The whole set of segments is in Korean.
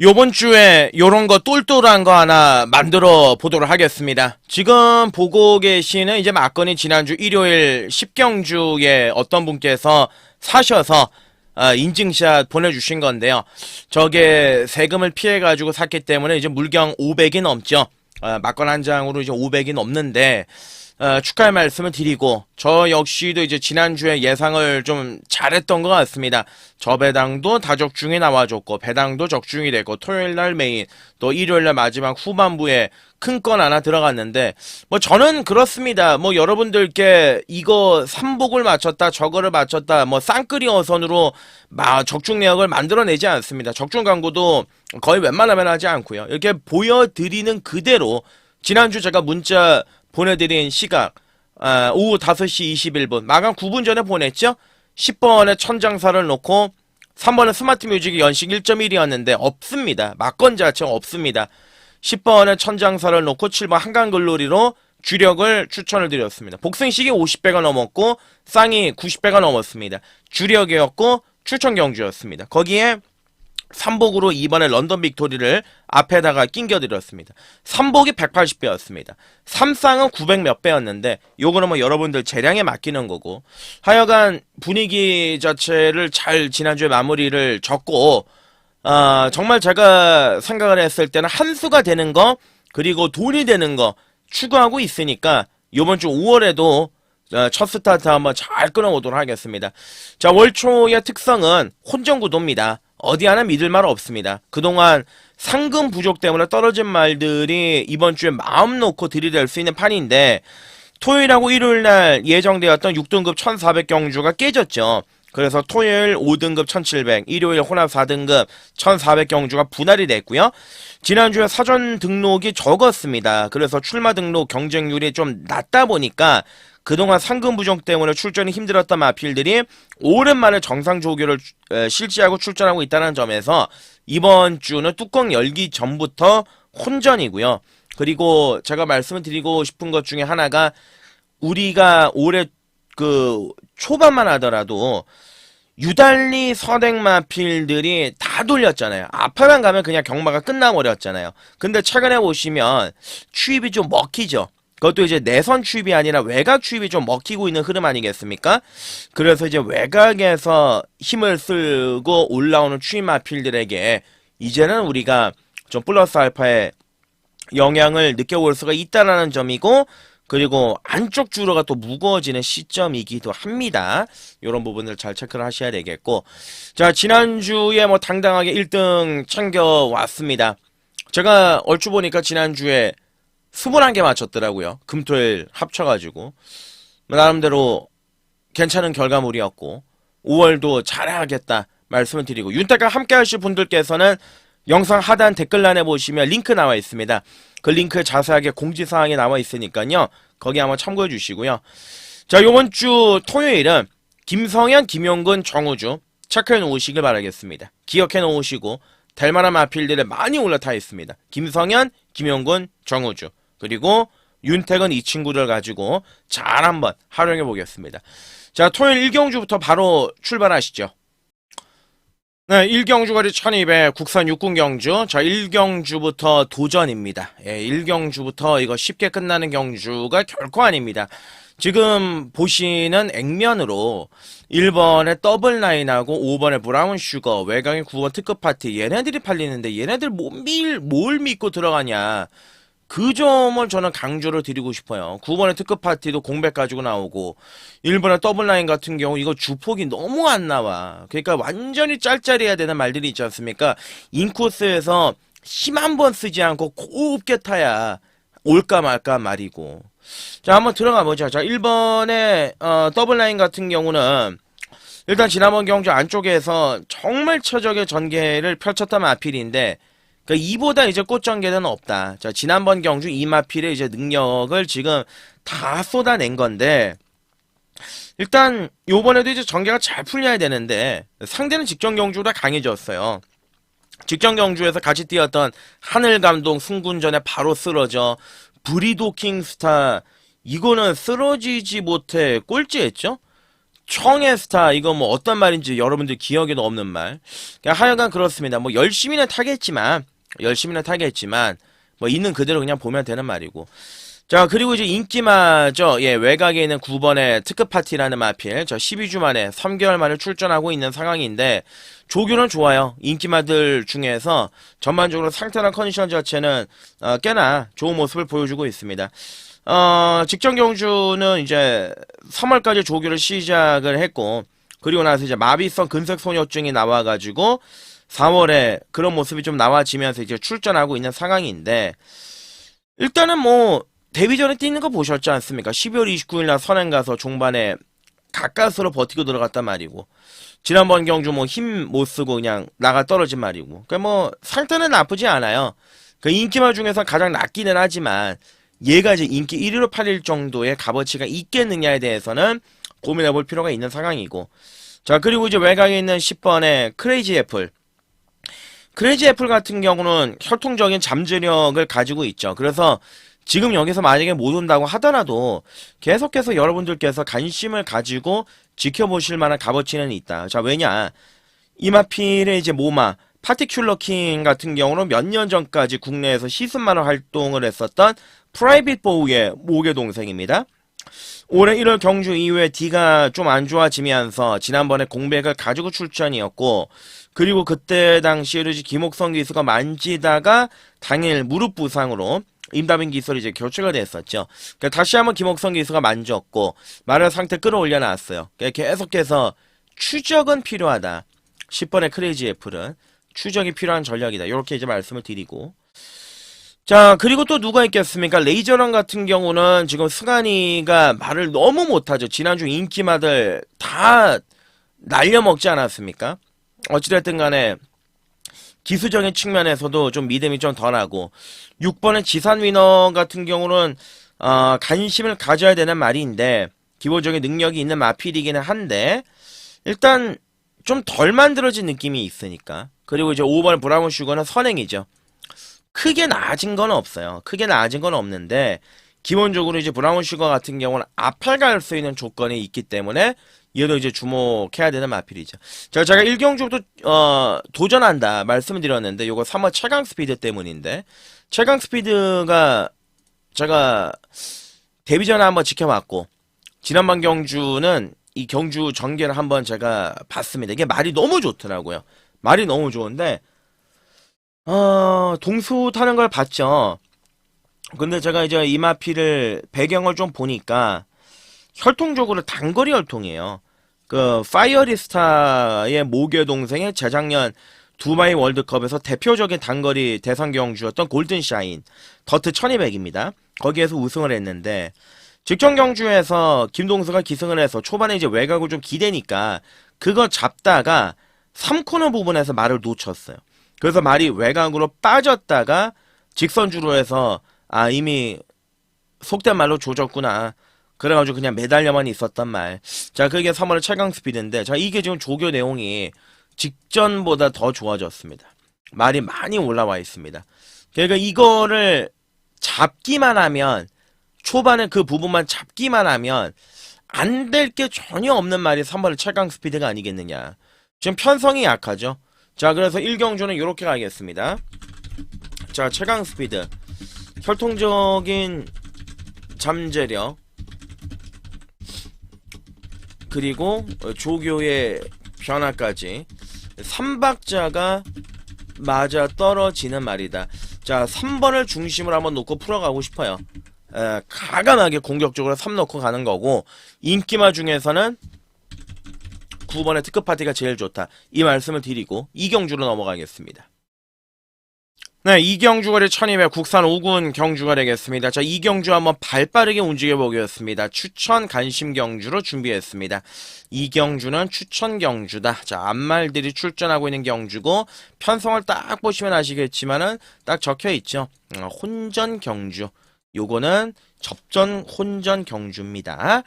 요번 주에 요런 거 똘똘한 거 하나 만들어 보도록 하겠습니다. 지금 보고 계시는 이제 막건이 지난주 일요일 10경주에 어떤 분께서 사셔서 인증샷 보내주신 건데요. 저게 세금을 피해가지고 샀기 때문에 이제 물경 500이 넘죠. 막건 한 장으로 이제 500이 넘는데, 축하의 말씀을 드리고, 저 역시도 이제 지난주에 예상을 좀 잘했던 것 같습니다. 저 배당도 다적중이 나와줬고, 배당도 적중이 됐고, 토요일날 메인, 또 일요일날 마지막 후반부에 큰 건 하나 들어갔는데, 뭐 저는 그렇습니다. 뭐 여러분들께 이거 삼복을 맞췄다, 저거를 맞췄다, 뭐 쌍끌이 어선으로 적중 내역을 만들어내지 않습니다. 적중 광고도 거의 웬만하면 하지 않고요. 이렇게 보여드리는 그대로, 지난주 제가 문자 보내드린 시각 오후 5시 21분 마감 9분 전에 보냈죠. 10번에 천장사를 놓고 3번에 스마트 뮤직이 연식 1.1이었는데 없습니다. 막건 자체가 없습니다. 10번에 천장사를 놓고 7번 한강글로리로 주력을 추천을 드렸습니다. 복생식이 50배가 넘었고 쌍이 90배가 넘었습니다. 주력이었고 추천 경주였습니다. 거기에 3복으로 이번에 런던 빅토리를 앞에다가 낑겨드렸습니다. 3복이 180배였습니다. 3쌍은 900 몇 배였는데 요거는 뭐 여러분들 재량에 맡기는 거고, 하여간 분위기 자체를 잘 지난주에 마무리를 졌고, 정말 제가 생각을 했을 때는 한 수가 되는 거 그리고 돈이 되는 거 추구하고 있으니까 요번 주 5월에도 첫 스타트 한번 잘 끊어보도록 하겠습니다. 자, 월초의 특성은 혼전구도입니다. 어디 하나 믿을 말 없습니다. 그동안 상금 부족 때문에 떨어진 말들이 이번 주에 마음 놓고 들이댈 수 있는 판인데, 토요일하고 일요일날 예정되었던 6등급 1400경주가 깨졌죠. 그래서 토요일 5등급 1700, 일요일 혼합 4등급 1400경주가 분할이 됐고요. 지난주에 사전 등록이 적었습니다. 그래서 출마 등록 경쟁률이 좀 낮다 보니까 그동안 상금 부족 때문에 출전이 힘들었던 마필들이 오랜만에 정상 조교를 실시하고 출전하고 있다는 점에서 이번 주는 뚜껑 열기 전부터 혼전이고요. 그리고 제가 말씀을 드리고 싶은 것 중에 하나가, 우리가 올해 그 초반만 하더라도 유달리 서댕 마필들이 다 돌렸잖아요. 앞에만 가면 그냥 경마가 끝나버렸잖아요. 근데 최근에 보시면 추입이 좀 먹히죠. 그것도 이제 내선 추입이 아니라 외곽 추입이 좀 먹히고 있는 흐름 아니겠습니까? 그래서 이제 외곽에서 힘을 쓰고 올라오는 추입 마필들에게 이제는 우리가 좀 플러스 알파의 영향을 느껴볼 수가 있다라는 점이고, 그리고 안쪽 주로가 또 무거워지는 시점이기도 합니다. 이런 부분을 잘 체크를 하셔야 되겠고, 자, 지난주에 뭐 당당하게 1등 챙겨왔습니다. 제가 얼추 보니까 지난주에 21개 맞췄더라고요. 금토일 합쳐가지고. 나름대로 괜찮은 결과물이었고, 5월도 잘해야겠다 말씀을 드리고, 윤택과 함께 하실 분들께서는 영상 하단 댓글란에 보시면 링크 나와 있습니다. 그 링크에 자세하게 공지사항이 나와 있으니까요. 거기 한번 참고해 주시고요. 자, 요번 주 토요일은 김성현, 김용근, 정우주 체크해 놓으시길 바라겠습니다. 기억해 놓으시고 될 만한 마필들에 많이 올라타 있습니다. 김성현, 김용근, 정우주, 그리고 윤택은 이 친구들 가지고 잘 한번 활용해 보겠습니다. 자, 토요일 1경주부터 바로 출발하시죠. 네, 1경주거리 1200 국산 육군 경주. 자, 1경주부터 도전입니다. 예, 1경주부터 이거 쉽게 끝나는 경주가 결코 아닙니다. 지금 보시는 액면으로 1번에 더블라인하고 5번에 브라운 슈거, 외곽에 9번 특급 파티, 얘네들이 팔리는데 얘네들 뭘 믿고 들어가냐. 그 점을 저는 강조를 드리고 싶어요. 9번의 특급 파티도 공백 가지고 나오고, 1번의 더블라인 같은 경우 이거 주폭이 너무 안 나와. 그러니까 완전히 짤짤해야 되는 말들이 있지 않습니까? 인코스에서 힘 한 번 쓰지 않고 곱게 타야 올까 말까 말이고. 자, 한번 들어가 보자. 자, 1번의 더블라인 같은 경우는 일단 지난번 경주 안쪽에서 정말 최적의 전개를 펼쳤던 마필인데, 그러니까 이보다 이제 꽃전개는 없다. 자, 지난번 경주 이마필의 이제 능력을 지금 다 쏟아낸 건데, 일단 요번에도 이제 전개가 잘 풀려야 되는데 상대는 직전 경주보다 강해졌어요. 직전 경주에서 같이 뛰었던 하늘감동 승군전에 바로 쓰러져 브리도킹 스타, 이거는 쓰러지지 못해 꼴찌했죠? 청의 스타, 이거 뭐 어떤 말인지 여러분들 기억에도 없는 말. 그냥 하여간 그렇습니다. 뭐 열심히는 타겠지만, 뭐 있는 그대로 그냥 보면 되는 말이고. 자, 그리고 이제 인기마저, 예, 외곽에 있는 9번의 특급 파티라는 마필, 12주 만에, 3개월 만에 출전하고 있는 상황인데, 조교는 좋아요. 인기마들 중에서 전반적으로 상태나 컨디션 자체는, 꽤나 좋은 모습을 보여주고 있습니다. 직전 경주는 이제 3월까지 조교를 시작을 했고, 그리고 나서 이제 마비성 근색소녀증이 나와가지고, 4월에 그런 모습이 좀 나와지면서 이제 출전하고 있는 상황인데, 일단은 뭐, 데뷔전에 뛰는 거 보셨지 않습니까? 12월 29일날 선행 가서 종반에 가까스로 버티고 들어갔단 말이고, 지난번 경주 뭐 힘 못 쓰고 그냥 나가 떨어진 말이고, 그러니까 뭐 상태는 나쁘지 않아요. 그 인기마 중에서 가장 낮기는 하지만 얘가 이제 인기 1위로 팔릴 정도의 값어치가 있겠느냐에 대해서는 고민해 볼 필요가 있는 상황이고, 자, 그리고 이제 외곽에 있는 10번의 크레이지 애플. 크레이지 애플 같은 경우는 혈통적인 잠재력을 가지고 있죠. 그래서 지금 여기서 만약에 못 온다고 하더라도 계속해서 여러분들께서 관심을 가지고 지켜보실 만한 값어치는 있다. 자, 왜냐? 이마필의 이제 모마, 파티큘러 킹 같은 경우는 몇 년 전까지 국내에서 시즌만을 활동을 했었던 프라이빗 보우의 모계 동생입니다. 올해 1월 경주 이후에 D가 좀 안 좋아지면서 지난번에 공백을 가지고 출전이었고, 그리고 그때 당시에 김옥성 기수가 만지다가 당일 무릎 부상으로 임다빈 기수로 이제 교체가 됐었죠. 그러니까 다시 한번 김옥성 기수가 만졌고 마련 상태 끌어올려 놨어요. 그러니까 계속해서 추적은 필요하다. 10번의 크레이지 애플은 추적이 필요한 전략이다. 이렇게 이제 말씀을 드리고, 자, 그리고 또 누가 있겠습니까? 레이저런 같은 경우는 지금 승환이가 말을 너무 못하죠. 지난주 인기마들 다 날려먹지 않았습니까? 어찌됐든 간에 기술적인 측면에서도 좀 믿음이 좀 덜하고, 6번의 지산 위너 같은 경우는 관심을 가져야 되는 말인데 기본적인 능력이 있는 마필이기는 한데 일단 좀 덜 만들어진 느낌이 있으니까. 그리고 이제 5번 브라운 슈거는 선행이죠. 크게 나아진 건 없어요. 크게 나아진 건 없는데 기본적으로 이제 브라운 슈거 같은 경우는 앞을 갈 수 있는 조건이 있기 때문에 얘도 이제 주목해야 되는 마필이죠. 자, 제가 1경주부터 도전한다 말씀을 드렸는데 요거 3월 최강 스피드 때문인데, 최강 스피드가 제가 데뷔 전에 한번 지켜봤고 지난번 경주는 이 경주 전개를 한번 제가 봤습니다. 이게 말이 너무 좋더라고요. 말이 너무 좋은데 동수 타는 걸 봤죠. 근데 제가 이제 이마피를 배경을 좀 보니까 혈통적으로 단거리 혈통이에요. 그 파이어리스타의 모계 동생의 재작년 두바이 월드컵에서 대표적인 단거리 대선 경주였던 골든샤인 더트 1200입니다. 거기에서 우승을 했는데 직전 경주에서 김동수가 기승을 해서 초반에 이제 외곽을 좀 기대니까 그거 잡다가 3코너 부분에서 말을 놓쳤어요. 그래서 말이 외곽으로 빠졌다가 직선주로 해서 이미 속된 말로 조졌구나. 그래가지고 그냥 매달려만 있었단 말. 자, 그게 3월의 최강 스피드인데, 자, 이게 지금 조교 내용이 직전보다 더 좋아졌습니다. 말이 많이 올라와 있습니다. 그러니까 이거를 잡기만 하면, 초반에 그 부분만 잡기만 하면 안 될 게 전혀 없는 말이 3월의 최강 스피드가 아니겠느냐. 지금 편성이 약하죠. 자, 그래서 1경주는 이렇게 가겠습니다. 자, 최강 스피드, 혈통적인 잠재력, 그리고 조교의 변화까지 3박자가 맞아 떨어지는 말이다. 자, 3번을 중심으로 한번 놓고 풀어가고 싶어요. 가감하게 공격적으로 3 넣고 가는 거고, 인기마 중에서는 9번의 특급 파티가 제일 좋다. 이 말씀을 드리고 2경주로 넘어가겠습니다. 네, 2경주거리 1200 국산 5군 경주가 되겠습니다. 자, 2경주 한번 발빠르게 움직여 보겠습니다. 추천 간심 경주로 준비했습니다. 2경주는 추천 경주다. 자, 앞말들이 출전하고 있는 경주고, 편성을 딱 보시면 아시겠지만은 딱 적혀 있죠. 혼전 경주. 요거는 접전 혼전 경주입니다.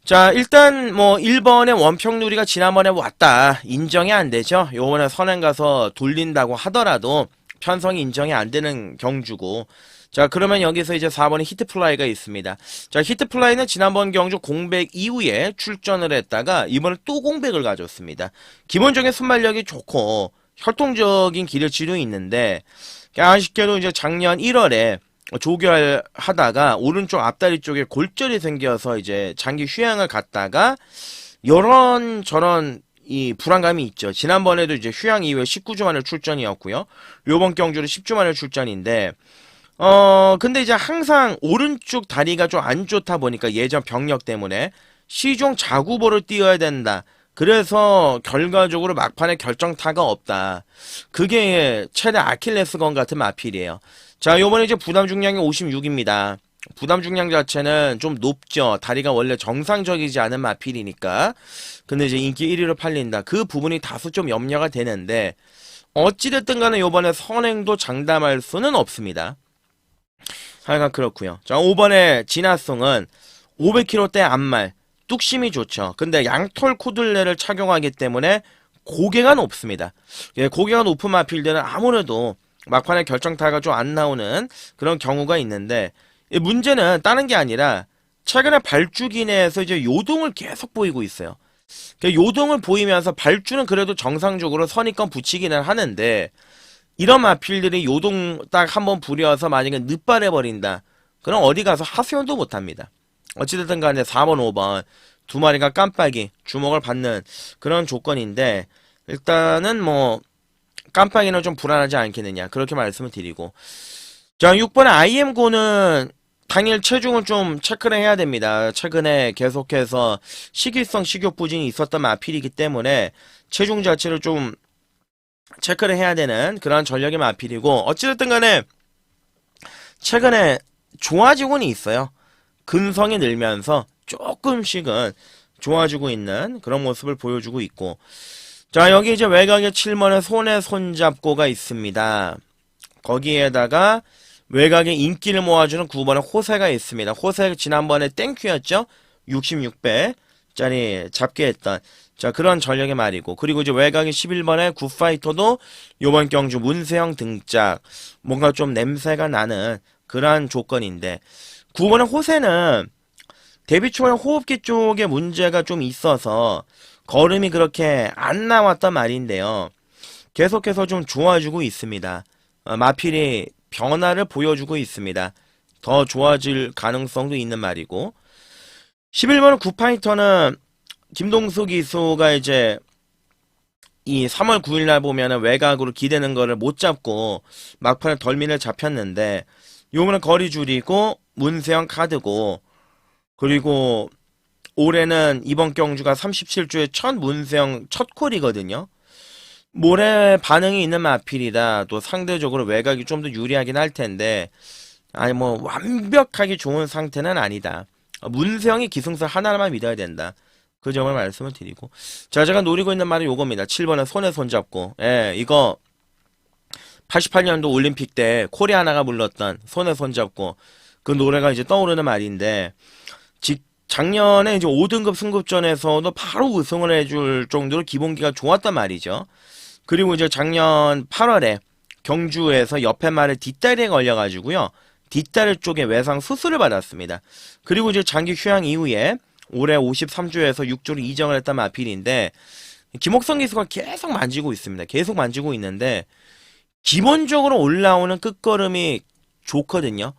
자, 일단 뭐 1번의 원평누리가 지난번에 왔다. 인정이 안 되죠. 요번에 선행 가서 돌린다고 하더라도 편성이 인정이 안 되는 경주고, 자, 그러면 여기서 이제 4번에 히트플라이가 있습니다. 자, 히트플라이는 지난번 경주 공백 이후에 출전을 했다가 이번에 또 공백을 가졌습니다. 기본적인 순발력이 좋고 활동적인 기력치도 있는데 아쉽게도 이제 작년 1월에 조교하다가 오른쪽 앞다리 쪽에 골절이 생겨서 이제 장기 휴양을 갔다가 이런 저런 이 불안감이 있죠. 지난번에도 이제 휴양 이후에 19주 만에 출전이었고요. 요번 경주도 10주 만에 출전인데 근데 이제 항상 오른쪽 다리가 좀 안 좋다 보니까 예전 병력 때문에 시종 자구보를 띄워야 된다. 그래서 결과적으로 막판에 결정타가 없다. 그게 최대 아킬레스건 같은 마필이에요. 자, 요번에 이제 부담 중량이 56입니다. 부담 중량 자체는 좀 높죠. 다리가 원래 정상적이지 않은 마필이니까. 근데 이제 인기 1위로 팔린다. 그 부분이 다소 좀 염려가 되는데 어찌됐든 간에 요번에 선행도 장담할 수는 없습니다. 하여간 그렇고요. 자, 5번에 진화성은 500kg대 앞말 뚝심이 좋죠. 근데 양털 코들레를 착용하기 때문에 고개가 높습니다. 예, 고개가 높은 마필들은 아무래도 막판에 결정타가 좀 안 나오는 그런 경우가 있는데 문제는 다른 게 아니라 최근에 발주기 내에서 이제 요동을 계속 보이고 있어요. 요동을 보이면서 발주는 그래도 정상적으로 선입견 붙이기는 하는데 이런 마필들이 요동 딱 한번 부려서 만약에 늦발해버린다. 그럼 어디 가서 하수연도 못합니다. 어찌됐든 간에 4번, 5번 두 마리가 깜빡이 주목을 받는 그런 조건인데 일단은 뭐 깜빡이는 좀 불안하지 않겠느냐 그렇게 말씀을 드리고 자 6번에 IM고는 당일 체중을 좀 체크를 해야 됩니다. 최근에 계속해서 식이성 식욕 부진이 있었던 마필이기 때문에 체중 자체를 좀 체크를 해야 되는 그런 전력의 마필이고 어찌됐든 간에 최근에 좋아지고는 있어요. 근성이 늘면서 조금씩은 좋아지고 있는 그런 모습을 보여주고 있고 자 여기 이제 외곽에 7번에 손에 손잡고가 있습니다. 거기에다가 외곽에 인기를 모아주는 9번에 호세가 있습니다. 호세 지난번에 땡큐였죠? 66배짜리 잡게 했던 자 그런 전력의 말이고 그리고 이제 외곽에 11번에 굿파이터도 요번 경주 문세영 등짝 뭔가 좀 냄새가 나는 그러한 조건인데 9번의 호세는 데뷔 초에 호흡기 쪽에 문제가 좀 있어서 걸음이 그렇게 안 나왔단 말인데요. 계속해서 좀 좋아지고 있습니다. 마필이 변화를 보여주고 있습니다. 더 좋아질 가능성도 있는 말이고 11번 굿파이터는 김동수 기수가 이제 이 3월 9일날 보면은 외곽으로 기대는 거를 못 잡고 막판에 덜미를 잡혔는데 요번에 거리 줄이고 문세영 카드고 그리고 올해는 이번 경주가 37주의 첫 문세영 첫 콜이거든요. 모래 반응이 있는 마필이다. 또 상대적으로 외곽이 좀 더 유리하긴 할 텐데 아니 뭐 완벽하게 좋은 상태는 아니다. 문세영이 기승사 하나만 믿어야 된다. 그 점을 말씀을 드리고 자 제가 노리고 있는 말은 요겁니다. 7번은 손에 손잡고 예 이거 88년도 올림픽 때 코리아나가 불렀던 손에 손잡고 그 노래가 이제 떠오르는 말인데 작년에 이제 5등급 승급전에서도 바로 우승을 해줄 정도로 기본기가 좋았단 말이죠. 그리고 이제 작년 8월에 경주에서 옆에 말에 뒷다리에 걸려가지고요. 뒷다리 쪽에 외상 수술을 받았습니다. 그리고 이제 장기 휴양 이후에 올해 53주에서 6주로 이정을 했던 마필인데 김옥성 기수가 계속 만지고 있습니다. 계속 만지고 있는데 기본적으로 올라오는 끝걸음이 좋거든요.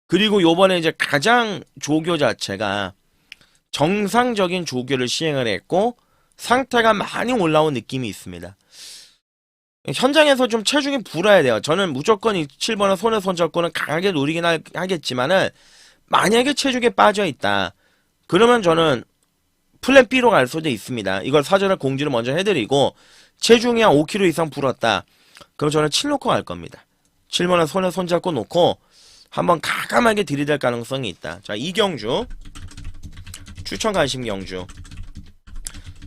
그리고 요번에 이제 가장 조교 자체가 정상적인 조교를 시행을 했고 상태가 많이 올라온 느낌이 있습니다. 현장에서 좀 체중이 불어야 돼요. 저는 무조건 이 7번의 손에 손잡고는 강하게 노리긴 하겠지만은 만약에 체중에 빠져 있다. 그러면 저는 플랜 B로 갈 수도 있습니다. 이걸 사전에 공지를 먼저 해드리고 체중이 한 5kg 이상 불었다. 그럼 저는 7 놓고 갈 겁니다. 7번의 손에 손잡고 놓고 한번 가감하게 들이댈 가능성이 있다. 자, 이 경주 추천 관심 경주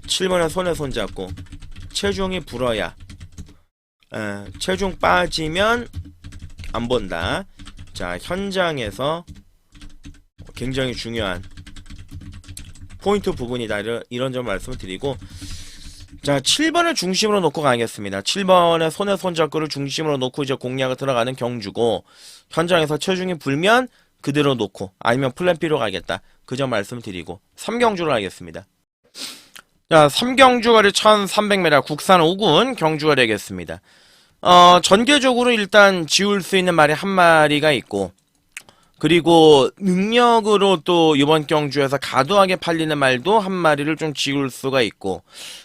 7번의 손에 손잡고 체중이 불어야 체중 빠지면 안 본다. 자, 현장에서 굉장히 중요한 포인트 부분이다. 이런 점 말씀을 드리고 자, 7번을 중심으로 놓고 가겠습니다. 7번에 손에 손잡고를 중심으로 놓고 이제 공략을 들어가는 경주고, 현장에서 체중이 불면 그대로 놓고, 아니면 플랜 B로 가겠다. 그 점 말씀드리고, 3경주로 가겠습니다. 자, 3경주거리 1300m 국산 5군 경주가 되겠습니다. 전개적으로 일단 지울 수 있는 말이 한 마리가 있고, 그리고 능력으로 또 이번 경주에서 가도하게 팔리는 말도 한 마리를 좀 지울 수가 있고,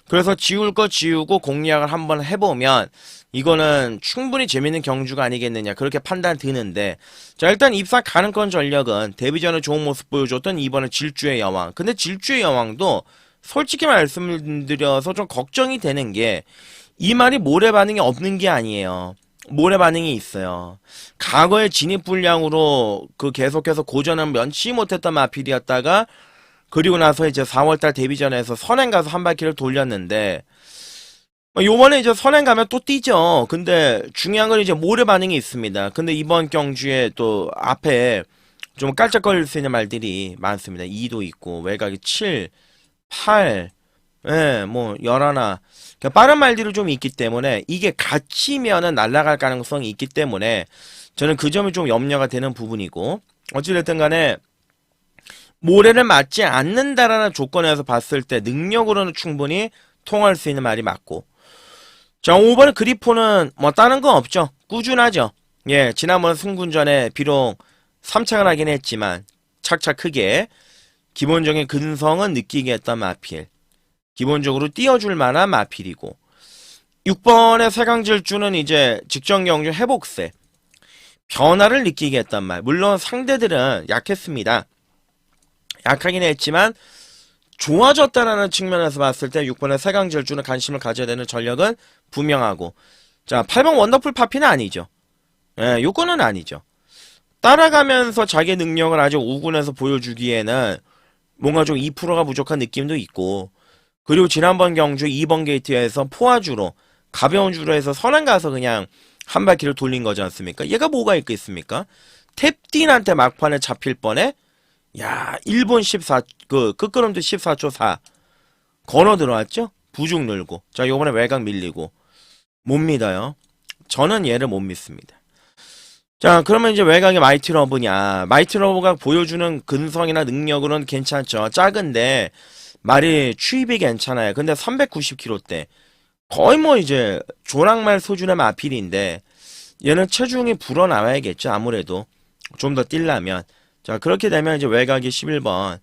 그래서 지울 거 지우고 공략을 한번 해보면 이거는 충분히 재밌는 경주가 아니겠느냐 그렇게 판단 드는데, 자, 일단 입사 가능권 전력은 데뷔 전에 좋은 모습 보여줬던 이번에 질주의 여왕. 근데 질주의 여왕도 솔직히 말씀드려서 좀 걱정이 되는 게, 이 말이 모래 반응이 없는 게 아니에요. 모래 반응이 있어요. 과거의 진입 분량으로 계속해서 고전은 면치 못했던 마필이었다가, 그리고 나서 이제 4월달 데뷔전에서 선행 가서 한 바퀴를 돌렸는데, 요번에 이제 선행 가면 또 뛰죠. 근데 중요한 건 이제 모래 반응이 있습니다. 근데 이번 경주에 또 앞에 좀 깔짝거릴 수 있는 말들이 많습니다. 2도 있고, 외곽이 7, 8, 예, 뭐, 11. 빠른 말들이 좀 있기 때문에 이게 갇히면은 날아갈 가능성이 있기 때문에 저는 그 점이 좀 염려가 되는 부분이고, 어찌됐든 간에 모래를 맞지 않는다라는 조건에서 봤을 때 능력으로는 충분히 통할 수 있는 말이 맞고, 자, 5번의 그리폰은 뭐 다른 거 없죠. 꾸준하죠. 예, 지난번 승군전에 비록 3착을 하긴 했지만 착착 크게 기본적인 근성은 느끼게 했던 마필. 기본적으로 띄워줄 만한 마필이고, 6번의 세강질주는 이제 직전 경주 회복세 변화를 느끼게 했단 말. 물론 상대들은 약했습니다. 약하긴 했지만 좋아졌다라는 측면에서 봤을 때 6번의 세강질주는 관심을 가져야 되는 전력은 분명하고, 자, 8번 원더풀 파피는 아니죠. 예, 요거는 아니죠. 따라가면서 자기 능력을 아직 5군에서 보여주기에는 뭔가 좀 2%가 부족한 느낌도 있고, 그리고 지난번 경주 2번 게이트에서 포화주로 가벼운 주로 해서 선행 가서 그냥 한 바퀴를 돌린 거지 않습니까? 얘가 뭐가 있겠습니까? 탭딘한테 막판에 잡힐 뻔해? 야, 1분 14, 끝걸음도 14초 4. 걸어 들어왔죠? 부죽 늘고. 자, 요번에 외곽 밀리고. 못 믿어요. 저는 얘를 못 믿습니다. 자, 그러면 이제 외곽의 마이티 러브냐. 마이티 러브가 보여주는 근성이나 능력으로는 괜찮죠. 작은데, 말이 추입이 괜찮아요. 근데 390kg대. 거의 뭐 이제 조랑말 수준의 마필인데, 얘는 체중이 불어나와야겠죠. 아무래도. 좀 더 뛸라면. 자, 그렇게 되면 이제 외곽이 11번.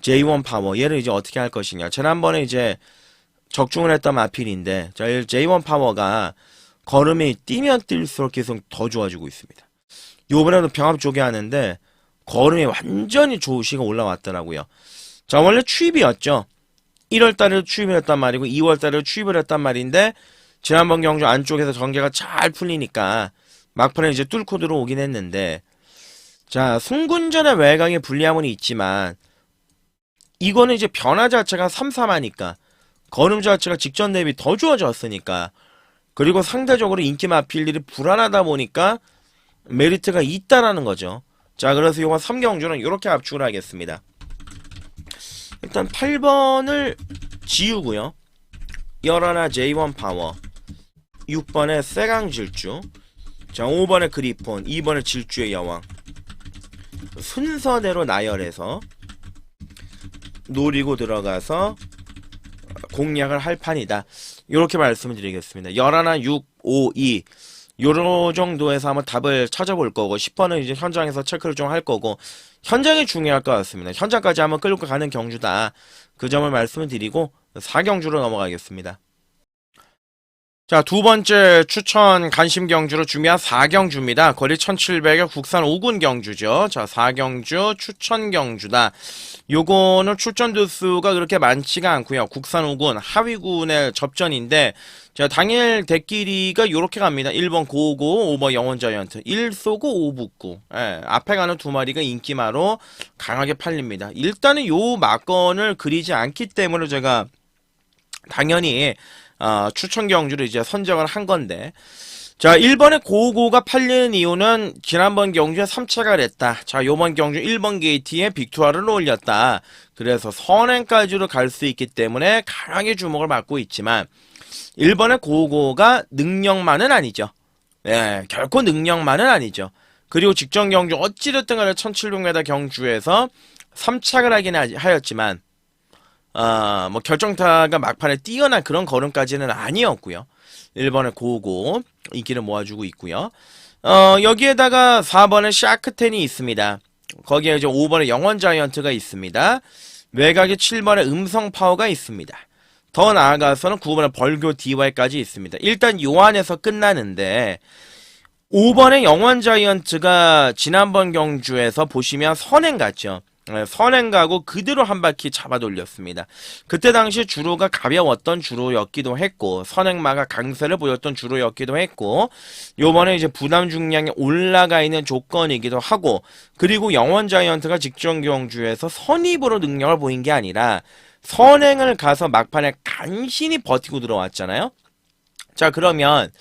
J1 파워. 얘를 이제 어떻게 할 것이냐. 지난번에 이제 적중을 했던 마필인데, 자, J1 파워가 걸음이 뛰면 뛸수록 계속 더 좋아지고 있습니다. 요번에도 병합 쪼개 하는데, 걸음이 완전히 조시가 올라왔더라고요. 자, 원래 추입이었죠. 1월달에 추입을 했단 말이고 2월달에 추입을 했단 말인데, 지난번 경주 안쪽에서 전개가 잘 풀리니까 막판에 이제 뚫고 들어오긴 했는데, 자, 승군전의 외곽에 불리함은 있지만 이거는 이제 변화 자체가 3-3하니까 걸음 자체가 직전 대비 더 좋아졌으니까, 그리고 상대적으로 인기 마필들이 불안하다 보니까 메리트가 있다라는 거죠. 자, 그래서 이번 3경주는 이렇게 압축을 하겠습니다. 일단 8번을 지우고요. 11 J1 파워, 6번에 세강질주, 자, 5번에 그리폰, 2번에 질주의 여왕. 순서대로 나열해서 노리고 들어가서 공략을 할 판이다. 이렇게 말씀을 드리겠습니다. 11, 6, 5, 2 요런 정도에서 한번 답을 찾아볼 거고, 10번은 이제 현장에서 체크를 좀 할 거고, 현장이 중요할 것 같습니다. 현장까지 한번 끌고 가는 경주다. 그 점을 말씀을 드리고 4경주로 넘어가겠습니다. 자, 두 번째 추천 관심 경주로 준비한 4경주입니다. 거리 1700의 국산 5군 경주죠. 자, 4경주 추천 경주다. 요거는 출전 두수가 그렇게 많지가 않고요. 국산 5군 하위군의 접전인데, 자, 당일 대끼리가 요렇게 갑니다. 1번 고고, 5번 영원자이언트. 1소고 5북구. 예, 앞에 가는 두 마리가 인기마로 강하게 팔립니다. 일단은 요 막건을 그리지 않기 때문에 제가 당연히 추천 경주를 이제 선정을 한 건데, 자, 1번의 고고가 팔리는 이유는 지난번 경주에 3차가 됐다. 자, 요번 경주 1번 게이트에 빅투아를 올렸다. 그래서 선행까지로 갈 수 있기 때문에 강하게 주목을 받고 있지만 1번의 고고가 능력만은 아니죠. 네, 결코 능력만은 아니죠. 그리고 직전 경주 어찌됐든 간에 1700m 경주에서 3착을 하긴 하였지만 뭐 결정타가 막판에 뛰어난 그런 걸음까지는 아니었고요. 1번의 고고 인기를 모아주고 있고요. 여기에다가 4번의 샤크텐이 있습니다. 거기에 이제 5번의 영원 자이언트가 있습니다. 외곽에 7번의 음성 파워가 있습니다. 더 나아가서는 9번의 벌교 DY까지 있습니다. 일단 요 안에서 끝나는데 5번의 영원 자이언트가 지난번 경주에서 보시면 선행 갔죠. 선행 가고 그대로 한 바퀴 잡아 돌렸습니다. 그때 당시 주로가 가벼웠던 주로였기도 했고 선행마가 강세를 보였던 주로였기도 했고 요번에 이제 부담 중량이 올라가 있는 조건이기도 하고 그리고 영원 자이언트가 직전 경주에서 선입으로 능력을 보인 게 아니라 선행을 가서 막판에 간신히 버티고 들어왔잖아요. 자 그러면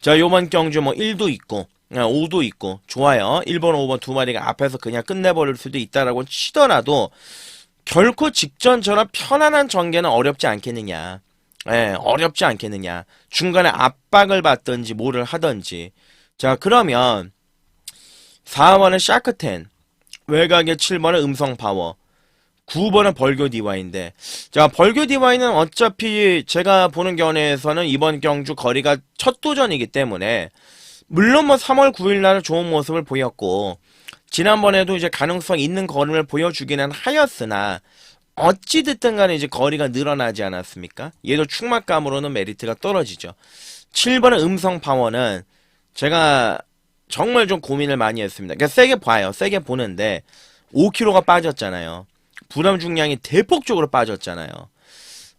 자 요번 경주 뭐 1도 있고 5도 있고 좋아요. 1번 5번 두 마리가 앞에서 그냥 끝내버릴 수도 있다라고 치더라도 결코 직전처럼 편안한 전개는 어렵지 않겠느냐. 어렵지 않겠느냐. 중간에 압박을 받든지 뭐를 하든지. 자 그러면 4번은 샤크텐, 외곽에 7번은 음성파워, 9번은 벌교 디와인데 자 벌교 디와인은 어차피 제가 보는 견해에서는 이번 경주 거리가 첫 도전이기 때문에 물론 뭐 3월 9일 날 좋은 모습을 보였고 지난번에도 이제 가능성 있는 걸음을 보여주기는 하였으나 어찌됐든 간에 이제 거리가 늘어나지 않았습니까? 얘도 충막감으로는 메리트가 떨어지죠. 7번의 음성 파워는 제가 정말 좀 고민을 많이 했습니다. 그러니까 세게 봐요. 세게 보는데 5kg가 빠졌잖아요. 부담 중량이 대폭적으로 빠졌잖아요.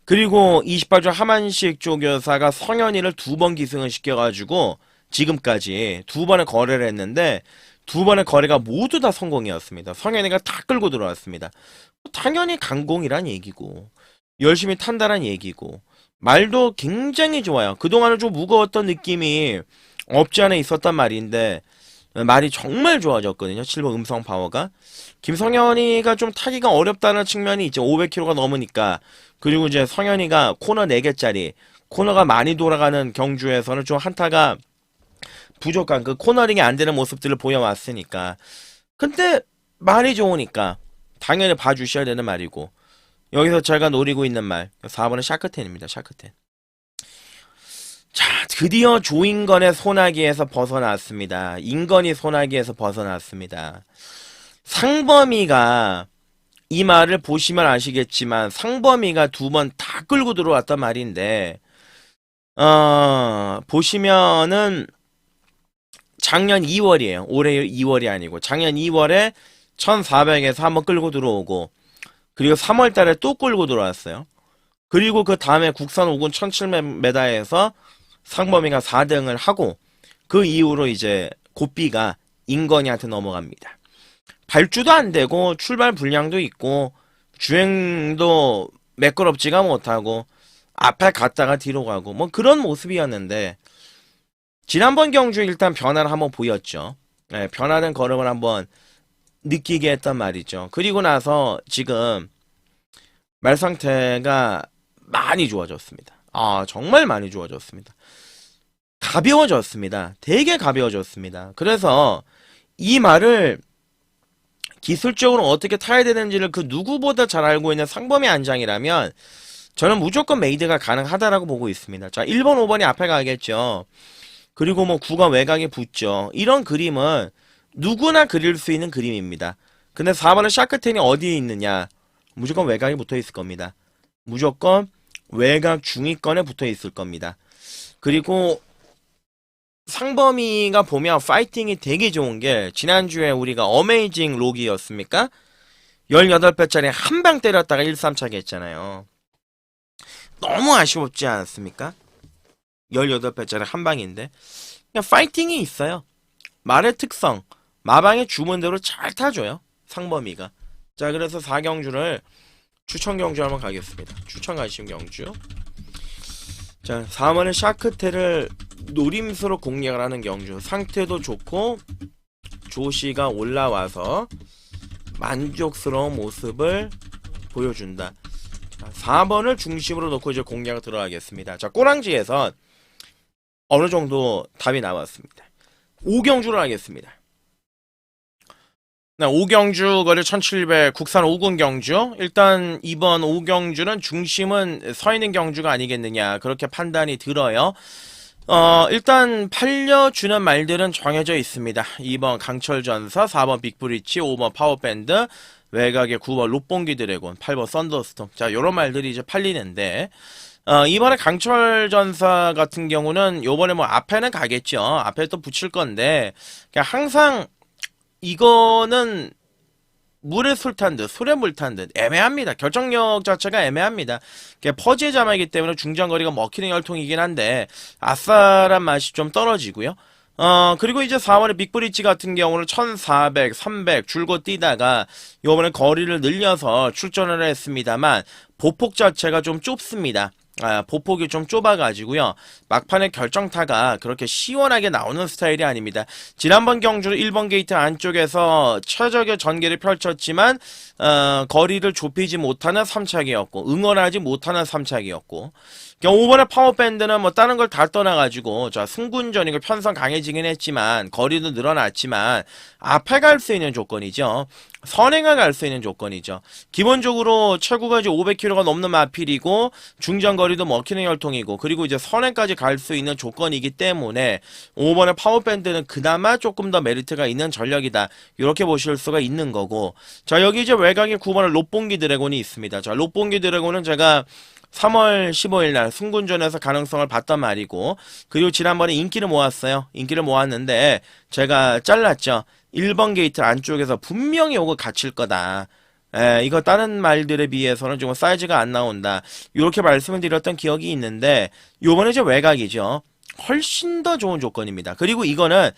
그리고 28조 하만식 조교사가 성현이를 2번 기승을 시켜가지고 지금까지 2번의 거래를 했는데 2번의 거래가 모두 다 성공이었습니다. 성현이가 다 끌고 들어왔습니다. 당연히 강공이란 얘기고 열심히 탄다란 얘기고 말도 굉장히 좋아요. 그동안은 좀 무거웠던 느낌이 없지 않아 있었단 말인데 말이 정말 좋아졌거든요. 7번 음성 파워가. 김성현이가 좀 타기가 어렵다는 측면이 있죠. 500km가 넘으니까. 그리고 이제 성현이가 코너 4개짜리 코너가 많이 돌아가는 경주에서는 좀 한타가 부족한 그 코너링이 안 되는 모습들을 보여왔으니까. 근데 말이 좋으니까 당연히 봐주셔야 되는 말이고 여기서 제가 노리고 있는 말 4번은 샤크텐입니다. 샤크텐. 자 드디어 조인건의 소나기에서 벗어났습니다. 인건이 소나기에서 벗어났습니다. 상범이가 이 말을 보시면 아시겠지만 상범이가 2번 다 끌고 들어왔단 말인데 보시면은 작년 2월이에요. 올해 2월이 아니고 작년 2월에 1400에서 한번 끌고 들어오고 그리고 3월 달에 또 끌고 들어왔어요. 그리고 그 다음에 국산 5군 1700m에서 상범이가 4등을 하고 그 이후로 이제 고삐가 인건이한테 넘어갑니다. 발주도 안 되고 출발 불량도 있고 주행도 매끄럽지가 못하고 앞에 갔다가 뒤로 가고 뭐 그런 모습이었는데 지난번 경주 일단 변화를 한번 보였죠. 변화된 걸음을 한번 느끼게 했단 말이죠. 그리고 나서 지금 말 상태가 많이 좋아졌습니다. 정말 많이 좋아졌습니다. 가벼워졌습니다. 되게 가벼워졌습니다. 그래서 이 말을 기술적으로 어떻게 타야 되는지를 그 누구보다 잘 알고 있는 상범이 안장이라면 저는 무조건 메이드가 가능하다라고 보고 있습니다. 자, 1번, 5번이 앞에 가겠죠. 그리고 뭐 9가 외곽에 붙죠. 이런 그림은 누구나 그릴 수 있는 그림입니다. 근데 4번은 샤크텐이 어디에 있느냐? 무조건 외곽에 붙어 있을 겁니다. 무조건 외곽 중위권에 붙어 있을 겁니다. 그리고 상범이가 보면 파이팅이 되게 좋은 게 지난주에 우리가 어메이징 록이었습니까? 18배짜리 한 방 때렸다가 1-3차게 했잖아요. 너무 아쉬웠지 않았습니까? 18배짜리 한 방인데 그냥 파이팅이 있어요. 말의 특성, 마방의 주문대로 잘 타줘요. 상범이가. 자 그래서 4경주를 추천 경주 한번 가겠습니다. 추천 가시면 경주. 자, 4번은 샤크테를 노림수로 공략을 하는 경주. 상태도 좋고 조시가 올라와서 만족스러운 모습을 보여준다. 자, 4번을 중심으로 놓고 이제 공략을 들어가겠습니다. 자, 꼬랑지에서 어느 정도 답이 나왔습니다. 5경주를 하겠습니다. 네, 5경주 거리 1700 국산 5군 경주. 일단 이번 5경주는 중심은 서 있는 경주가 아니겠느냐 그렇게 판단이 들어요. 일단 팔려주는 말들은 정해져 있습니다. 2번 강철전사, 4번 빅브리치, 5번 파워밴드, 외곽에 9번 롯봉기 드래곤, 8번 썬더스톰. 자, 요런 말들이 이제 팔리는데 이번에 강철전사 같은 경우는 요번에 뭐 앞에는 가겠죠. 앞에 또 붙일 건데 그냥 항상 이거는 물에 술 탄 듯, 술에 물 탄 듯 애매합니다. 결정력 자체가 애매합니다. 퍼지의 자마이기 때문에 중장거리가 먹히는 혈통이긴 한데 아싸란 맛이 좀 떨어지고요. 그리고 이제 4월에 빅브리지 같은 경우는 1400, 300 줄곧 뛰다가 요번에 거리를 늘려서 출전을 했습니다만 보폭 자체가 좀 좁습니다. 보폭이 좀 좁아가지고요. 막판에 결정타가 그렇게 시원하게 나오는 스타일이 아닙니다. 지난번 경주로 1번 게이트 안쪽에서 최적의 전개를 펼쳤지만 거리를 좁히지 못하는 3차기였고 응원하지 못하는 3차기였고 5번의 파워밴드는 뭐 다른 걸 다 떠나가지고 자 승군전이고 편성 강해지긴 했지만 거리도 늘어났지만 앞에 갈 수 있는 조건이죠. 선행을 갈 수 있는 조건이죠. 기본적으로 최고가지 500km가 넘는 마필이고 중장거리도 먹히는 혈통이고 그리고 이제 선행까지 갈 수 있는 조건이기 때문에 5번의 파워밴드는 그나마 조금 더 메리트가 있는 전력이다. 이렇게 보실 수가 있는 거고 자 여기 이제 외곽에 9번의 롯봉기 드래곤이 있습니다. 자 롯봉기 드래곤은 제가 3월 15일 날 승군전에서 가능성을 봤단 말이고 그리고 지난번에 인기를 모았어요. 인기를 모았는데 제가 잘랐죠. 1번 게이트 안쪽에서 분명히 요거 갇힐 거다. 이거 다른 말들에 비해서는 좀 사이즈가 안 나온다. 이렇게 말씀을 드렸던 기억이 있는데 요번에 이제 외곽이죠. 훨씬 더 좋은 조건입니다. 그리고 이거는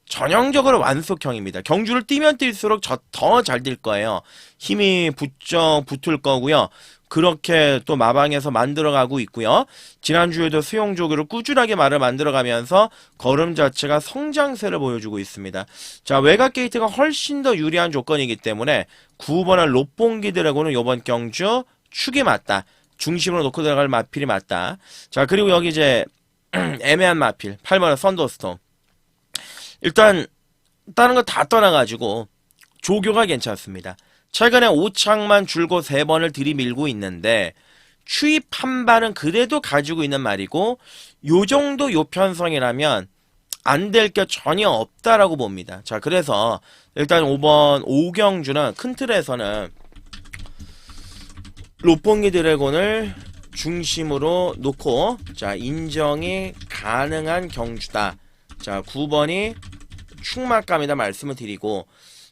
전형적으로 완속형입니다. 경주를 뛰면 뛸수록 더 잘 뛸 거예요. 힘이 붙을 거고요. 그렇게 또 마방에서 만들어가고 있고요. 지난주에도 수용조교를 꾸준하게 말을 만들어가면서 걸음 자체가 성장세를 보여주고 있습니다. 자 외곽 게이트가 훨씬 더 유리한 조건이기 때문에 9번의 롯봉기 드래곤은 이번 경주 축이 맞다. 중심으로 놓고 들어갈 마필이 맞다. 자 그리고 여기 이제 애매한 마필 8번의 썬더스톰. 일단 다른 거 다 떠나가지고 조교가 괜찮습니다. 최근에 오창만 줄곧 3번을 들이밀고 있는데 추입 한 발은 그래도 가지고 있는 말이고 요 정도 요 편성이라면 안 될 게 전혀 없다라고 봅니다. 자 그래서 일단 5번 오경주는 큰 틀에서는 롯봉기 드래곤을 중심으로 놓고 자 인정이 가능한 경주다. 자 9번이 충막감이다 말씀을 드리고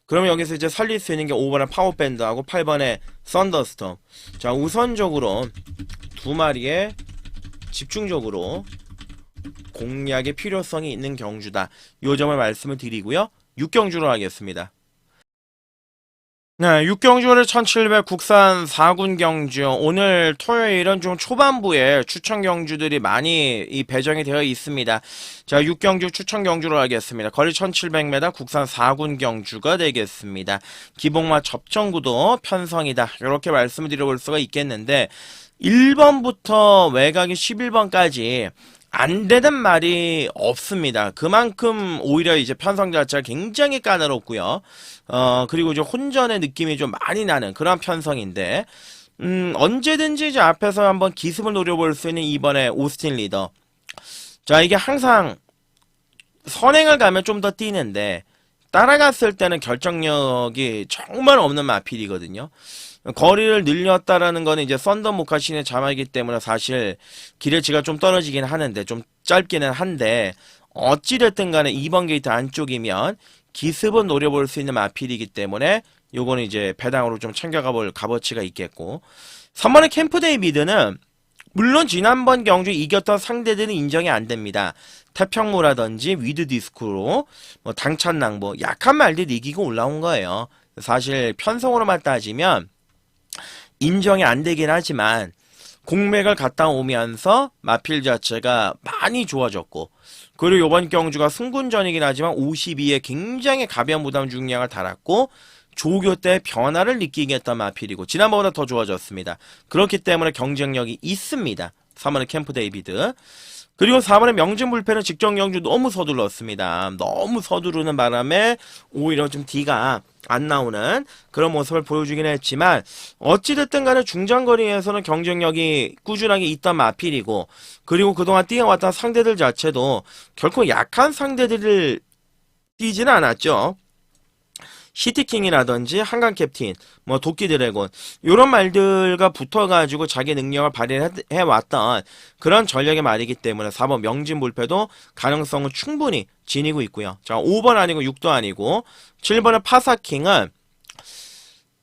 그러면 여기서 이제 살릴 수 있는 게 5번의 파워밴드하고 8번의 썬더스톰. 자 우선적으로 두 마리에 집중적으로 공략의 필요성이 있는 경주다. 요 점을 말씀을 드리고요. 6경주로 하겠습니다. 네, 6경주를 1700 국산 4군 경주. 오늘 토요일은 좀 초반부에 추천 경주들이 많이 배정이 되어 있습니다. 자, 6경주 추천 경주로 하겠습니다. 거리 1700m 국산 4군 경주가 되겠습니다. 기복마 접전구도 편성이다. 이렇게 말씀을 드려볼 수가 있겠는데 1번부터 외곽이 11번까지 안 되는 말이 없습니다. 그만큼 오히려 이제 편성 자체가 굉장히 까다롭고요. 그리고 이제 혼전의 느낌이 좀 많이 나는 그런 편성인데, 언제든지 이제 앞에서 한번 기습을 노려볼 수 있는 이번에 오스틴 리더. 자, 이게 항상 선행을 가면 좀 더 뛰는데, 따라갔을 때는 결정력이 정말 없는 마필이거든요. 거리를 늘렸다라는 거는 이제 썬더 모카신의 자마이기 때문에 사실 기대치가 좀 떨어지긴 하는데 좀 짧기는 한데 어찌됐든 간에 2번 게이트 안쪽이면 기습은 노려볼 수 있는 마필이기 때문에 요거는 이제 배당으로 좀 챙겨가볼 값어치가 있겠고 3번의 캠프데이 미드는 물론 지난번 경주 이겼던 상대들은 인정이 안 됩니다. 태평무라든지 위드 디스크로 뭐 당찬낭 뭐 약한 말들이 이기고 올라온 거예요. 사실 편성으로만 따지면 인정이 안 되긴 하지만 공맥을 갔다 오면서 마필 자체가 많이 좋아졌고, 그리고 이번 경주가 승군전이긴 하지만 52에 굉장히 가벼운 부담 중량을 달았고 조교 때 변화를 느끼게 했던 마필이고 지난번보다 더 좋아졌습니다. 그렇기 때문에 경쟁력이 있습니다. 3번의 캠프 데이비드. 그리고 4번의 명진불패는 직전 경주 너무 서둘렀습니다. 너무 서두르는 바람에 오히려 좀 D가 안 나오는 그런 모습을 보여주긴 했지만 어찌됐든 간에 중장거리에서는 경쟁력이 꾸준하게 있던 마필이고 그리고 그동안 뛰어왔던 상대들 자체도 결코 약한 상대들을 뛰지는 않았죠. 시티킹이라든지 한강캡틴, 뭐 도끼드래곤 이런 말들과 붙어가지고 자기 능력을 발휘해왔던 그런 전력의 말이기 때문에 4번 명진불패도 가능성은 충분히 지니고 있고요. 자, 5번 아니고 6도 아니고 7번의 파사킹은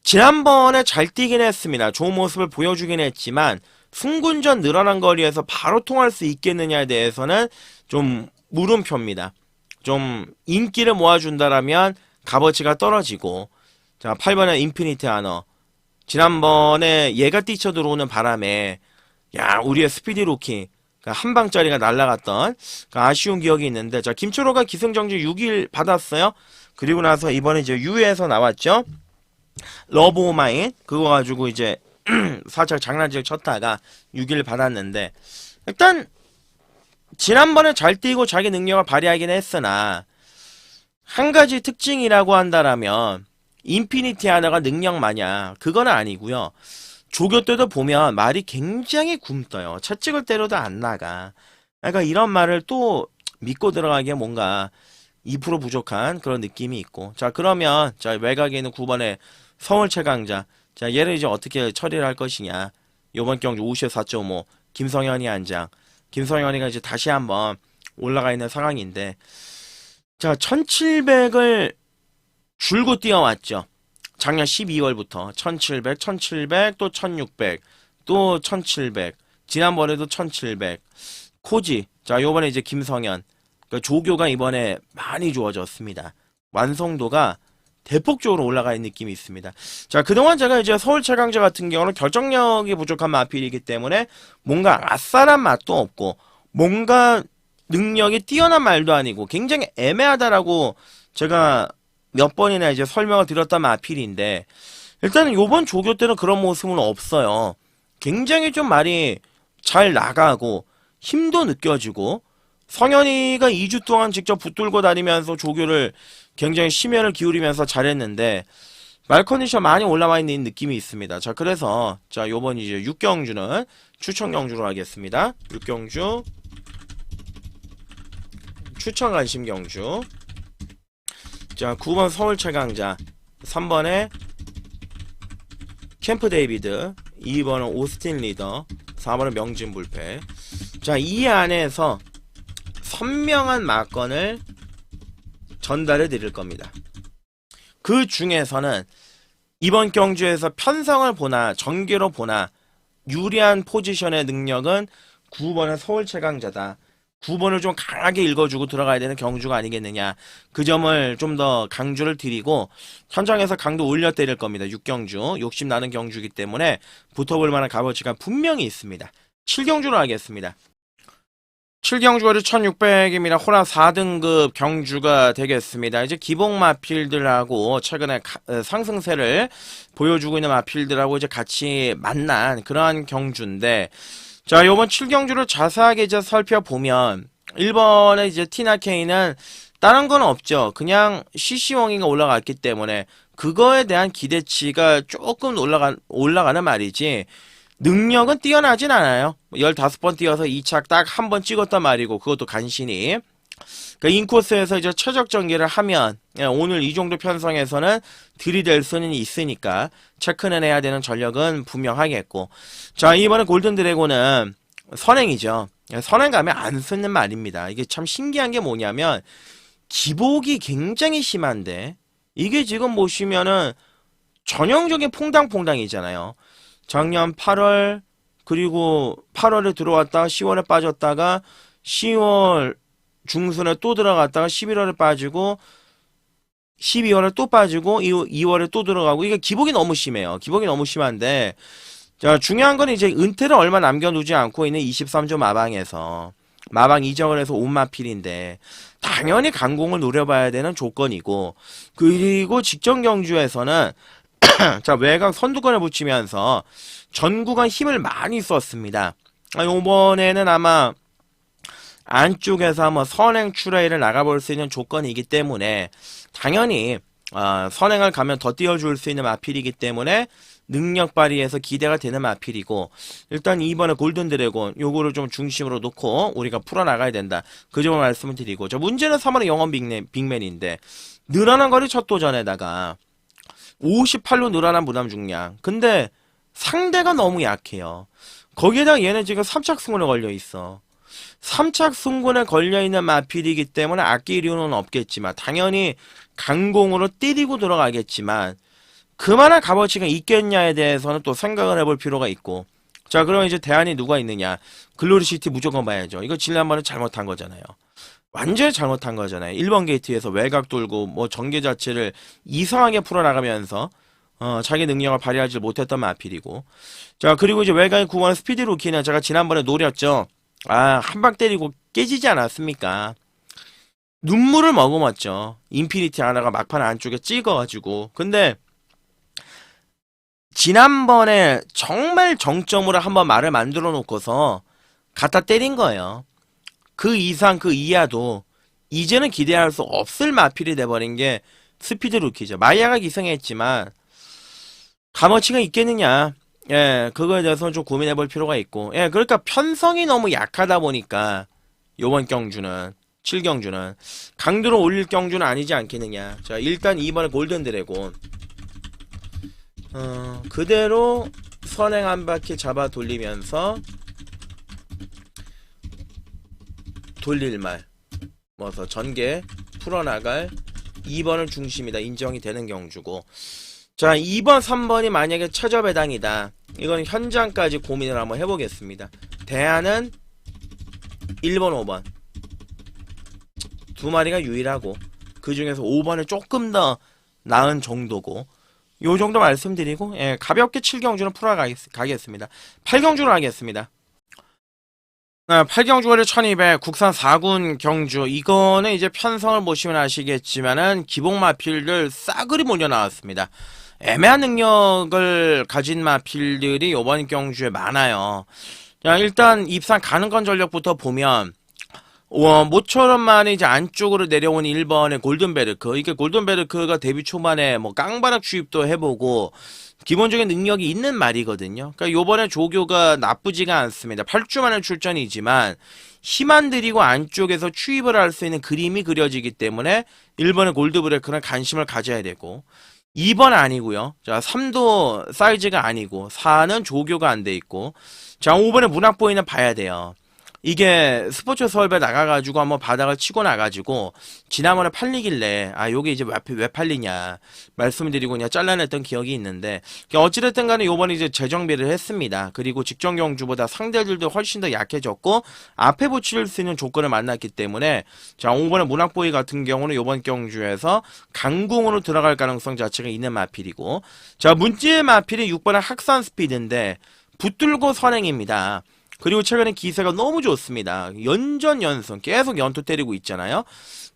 지난번에 잘 뛰긴 했습니다. 좋은 모습을 보여주긴 했지만 승군전 늘어난 거리에서 바로 통할 수 있겠느냐에 대해서는 좀 물음표입니다. 좀 인기를 모아준다라면 값어치가 떨어지고. 자, 8번에 인피니티 아너. 지난번에 얘가 뛰쳐 들어오는 바람에 야 우리의 스피디 로킹 한 방짜리가 날라갔던 아쉬운 기억이 있는데, 자 김초로가 기승전주 6일 받았어요. 그리고 나서 이번에 이제 U에서 나왔죠. 러브 오마인 그거 가지고 이제 살짝 장난질 쳤다가 6일 받았는데, 일단 지난번에 잘 뛰고 자기 능력을 발휘하긴 했으나 한 가지 특징이라고 한다라면 인피니티 하나가 능력 마냥 그건 아니고요. 조교 때도 보면 말이 굉장히 굼떠요. 채찍을 때려도 안 나가. 그러니까 이런 말을 또 믿고 들어가기에 뭔가 2% 부족한 그런 느낌이 있고. 자 그러면 자 외곽에 있는 9번의 서울 최강자. 자 얘를 이제 어떻게 처리를 할 것이냐. 요번 경주 54.5 김성현이 한장. 김성현이가 이제 다시 한번 올라가 있는 상황인데, 자 1700을 줄고 뛰어왔죠. 작년 12월부터 1700, 1700, 또 1600, 또 1700, 지난번에도 1700. 코지. 자 요번에 이제 김성현. 그러니까 조교가 이번에 많이 좋아졌습니다. 완성도가 대폭적으로 올라가 있는 느낌이 있습니다. 자 그동안 제가 이제 서울 최강자 같은 경우는 결정력이 부족한 마필이기 때문에 뭔가 아싸란 맛도 없고 뭔가 능력이 뛰어난 말도 아니고 굉장히 애매하다라고 제가 몇 번이나 이제 설명을 드렸던 마필인데, 일단은 요번 조교 때는 그런 모습은 없어요. 굉장히 좀 말이 잘 나가고 힘도 느껴지고, 성현이가 2주 동안 직접 붙들고 다니면서 조교를 굉장히 심혈을 기울이면서 잘했는데 말 컨디션 많이 올라와 있는 느낌이 있습니다. 자 그래서 자 요번 이제 6경주는 추천 경주로 하겠습니다. 6경주 추천 관심 경주. 자 9번 서울 최강자, 3번에 캠프 데이비드, 2번은 오스틴 리더, 4번은 명진불패. 자 이 안에서 선명한 막건을 전달해 드릴 겁니다. 그 중에서는 이번 경주에서 편성을 보나 전개로 보나 유리한 포지션의 능력은 9번의 서울 최강자다. 9번을 좀 강하게 읽어주고 들어가야 되는 경주가 아니겠느냐. 그 점을 좀 더 강조를 드리고 현장에서 강도 올려 때릴 겁니다. 6경주 욕심나는 경주이기 때문에 붙어볼 만한 값어치가 분명히 있습니다. 7경주로 하겠습니다. 7경주거리 1600입니다. 호라 4등급 경주가 되겠습니다. 이제 기복 마필들하고 최근에 상승세를 보여주고 있는 마필들하고 이제 같이 만난 그러한 경주인데, 자 요번 7경주를 자세하게 이제 살펴보면 1번에 이제 티나케이는 다른 건 없죠. 그냥 CC왕이가 올라갔기 때문에 그거에 대한 기대치가 조금 올라가는 말이지 능력은 뛰어나진 않아요. 15번 뛰어서 2착 딱 한 번 찍었단 말이고, 그것도 간신히. 그러니까 인코스에서 이제 최적 전개를 하면 오늘 이 정도 편성에서는 들이댈 수는 있으니까 체크는 해야 되는 전력은 분명하겠고. 자 이번에 골든 드래곤은 선행이죠. 선행 가면 안 쓰는 말입니다. 이게 참 신기한 게 뭐냐면 기복이 굉장히 심한데 이게 지금 보시면은 전형적인 퐁당퐁당이잖아요. 작년 8월 그리고 8월에 들어왔다가 10월에 빠졌다가 10월 중순에 또 들어갔다가 11월에 빠지고 12월에 또 빠지고 2월에 또 들어가고, 이게 기복이 너무 심해요. 기복이 너무 심한데 자, 중요한 건 이제 은퇴를 얼마 남겨두지 않고 있는 23조 마방에서 마방 이적을 해서 온 마필인데 당연히 강공을 노려봐야 되는 조건이고, 그리고 직전 경주에서는 자, 외곽 선두권을 붙이면서 전구간 힘을 많이 썼습니다. 요번에는 아마 안쪽에서 한번 선행 추레이를 나가볼 수 있는 조건이기 때문에 당연히 선행을 가면 더 띄워줄 수 있는 마필이기 때문에 능력 발휘에서 기대가 되는 마필이고, 일단 2번에 골든 드래곤 요거를 좀 중심으로 놓고 우리가 풀어나가야 된다, 그 점을 말씀을 드리고, 저 문제는 3번의 영원 빅맨인데 늘어난 거리 첫 도전에다가 58로 늘어난 무남 중량, 근데 상대가 너무 약해요. 거기에다가 얘는 지금 3착 승군에 걸려있어. 3착 승군에 걸려있는 마필이기 때문에 아낄 이유는 없겠지만 당연히 강공으로 때리고 들어가겠지만 그만한 값어치가 있겠냐에 대해서는 또 생각을 해볼 필요가 있고, 자, 그러면 이제 대안이 누가 있느냐? 글로리시티 무조건 봐야죠. 이거 지난번에 잘못한 거잖아요. 완전히 잘못한 거잖아요. 1번 게이트에서 외곽 돌고 뭐 전개 자체를 이상하게 풀어나가면서 자기 능력을 발휘하지 못했던 마필이고, 자, 그리고 이제 외곽의 9번 스피드 루키는 제가 지난번에 노렸죠. 한 방 때리고 깨지지 않았습니까? 눈물을 머금었죠. 인피니티 하나가 막판 안쪽에 찍어가지고. 근데 지난번에 정말 정점으로 한번 말을 만들어 놓고서 갖다 때린 거예요. 그 이상 그 이하도 이제는 기대할 수 없을 마필이 돼버린 게 스피드 루키죠. 마이아가 기승했지만 값어치가 있겠느냐, 예, 그거에 대해서는 좀 고민해 볼 필요가 있고, 예, 그러니까 편성이 너무 약하다 보니까 요번 경주는 7경주는 강도로 올릴 경주는 아니지 않겠느냐. 자, 일단 2번에 골든 드래곤 그대로 선행 한 바퀴 잡아 돌리면서 돌릴말 뭐서 전개 풀어나갈 2번을 중심이다 인정이 되는 경주고, 자, 2번 3번이 만약에 최저배당이다, 이건 현장까지 고민을 한번 해보겠습니다. 대안은 1번 5번 두 마리가 유일하고 그 중에서 5번을 조금 더 나은 정도고, 요 정도 말씀드리고, 예, 가볍게 7경주는 풀어가겠습니다. 8경주로 하겠습니다. 8경주거리 1200 국산 4군 경주, 이거는 이제 편성을 보시면 아시겠지만은 기본 마필들 싸그리 몰려 나왔습니다. 애매한 능력을 가진 마필들이 요번 경주에 많아요. 자, 일단 입상 가는 건 전력부터 보면 모처럼만 이제 안쪽으로 내려온 1번의 골든베르크, 이게 골든베르크가 데뷔 초반에 뭐 깡바락 주입도 해보고 기본적인 능력이 있는 말이거든요. 그러니까 요번에 조교가 나쁘지가 않습니다. 8주 만에 출전이지만 힘안 들이고 안쪽에서 추입을 할 수 있는 그림이 그려지기 때문에 1번의 골드브레크는 관심을 가져야 되고, 2번 아니고요. 자, 3도 사이즈가 아니고 4는 조교가 안 돼 있고, 자, 5번의 문학보이는 봐야 돼요. 이게 스포츠 서울배 나가가지고 한번 바닥을 치고 나가지고 지난번에 팔리길래 요게 이제 왜 팔리냐 말씀을 드리고 그냥 잘라냈던 기억이 있는데, 어찌됐든 간에 요번에 이제 재정비를 했습니다. 그리고 직전 경주보다 상대들도 훨씬 더 약해졌고 앞에 붙일 수 있는 조건을 만났기 때문에, 자, 5번의 문학보이 같은 경우는 요번 경주에서 강공으로 들어갈 가능성 자체가 있는 마필이고, 자, 문지의 마필이 6번의 학산 스피드인데 붙들고 선행입니다. 그리고 최근에 기세가 너무 좋습니다. 연전 계속 연투 때리고 있잖아요.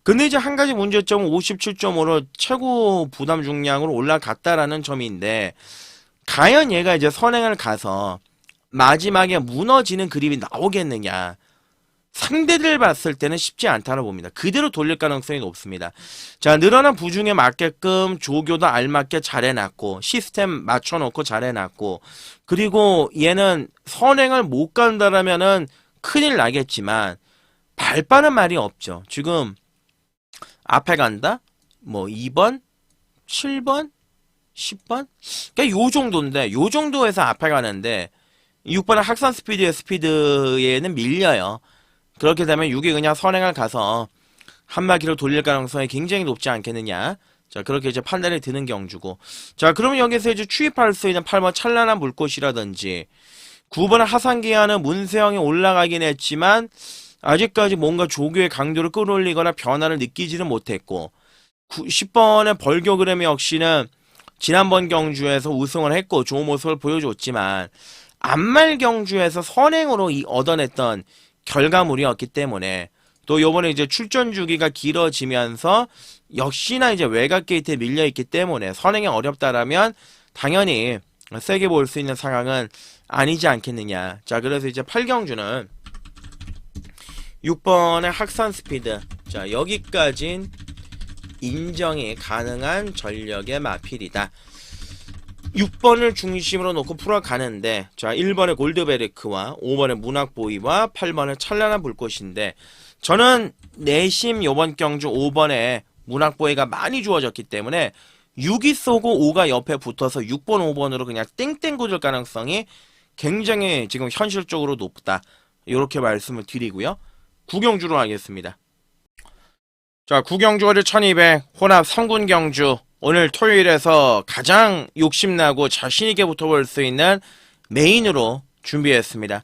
근데 이제 한 가지 문제점은 57.5로 최고 부담 중량으로 올라갔다라는 점인데, 과연 얘가 이제 선행을 가서 마지막에 무너지는 그림이 나오겠느냐. 상대를 봤을 때는 쉽지 않다고 봅니다. 그대로 돌릴 가능성이 높습니다. 자, 늘어난 부중에 맞게끔 조교도 알맞게 잘 해놨고 시스템 맞춰놓고 잘 해놨고, 그리고 얘는 선행을 못 간다라면은 큰일 나겠지만 발빠는 말이 없죠. 지금 앞에 간다? 뭐 2번, 7번, 10번? 그러니까 요 정도인데, 요 정도에서 앞에 가는데 6번은 학산 스피드에는 밀려요. 그렇게 되면 6이 그냥 선행을 가서 한 바퀴를 돌릴 가능성이 굉장히 높지 않겠느냐. 자, 그렇게 이제 판단이 드는 경주고, 자, 그러면 여기서 이제 추입할 수 있는 8번 찬란한 물꽃이라든지 9번의 하산기아는 문세영이 올라가긴 했지만 아직까지 뭔가 조교의 강도를 끌어올리거나 변화를 느끼지는 못했고, 10번의 벌교그램 역시는 지난번 경주에서 우승을 했고 좋은 모습을 보여줬지만 안말 경주에서 선행으로 얻어냈던 결과물이었기 때문에 또 요번에 이제 출전 주기가 길어지면서 역시나 이제 외곽 게이트에 밀려있기 때문에 선행이 어렵다라면 당연히 세게 볼 수 있는 상황은 아니지 않겠느냐. 자, 그래서 이제 8경주는 6번의 학산 스피드. 자, 여기까진 인정이 가능한 전력의 마필이다. 6번을 중심으로 놓고 풀어가는데, 자, 1번의 골드베르크와 5번의 문학보이와 8번의 찬란한 불꽃인데, 저는 내심 요번 경주 5번에 문학보이가 많이 주어졌기 때문에 6이 쏘고 5가 옆에 붙어서 6번, 5번으로 그냥 땡땡 굳을 가능성이 굉장히 지금 현실적으로 높다. 이렇게 말씀을 드리고요. 9경주로 하겠습니다. 자, 9경주 월요 1200 혼합 3군 경주. 오늘 토요일에서 가장 욕심나고 자신있게 붙어볼 수 있는 메인으로 준비했습니다.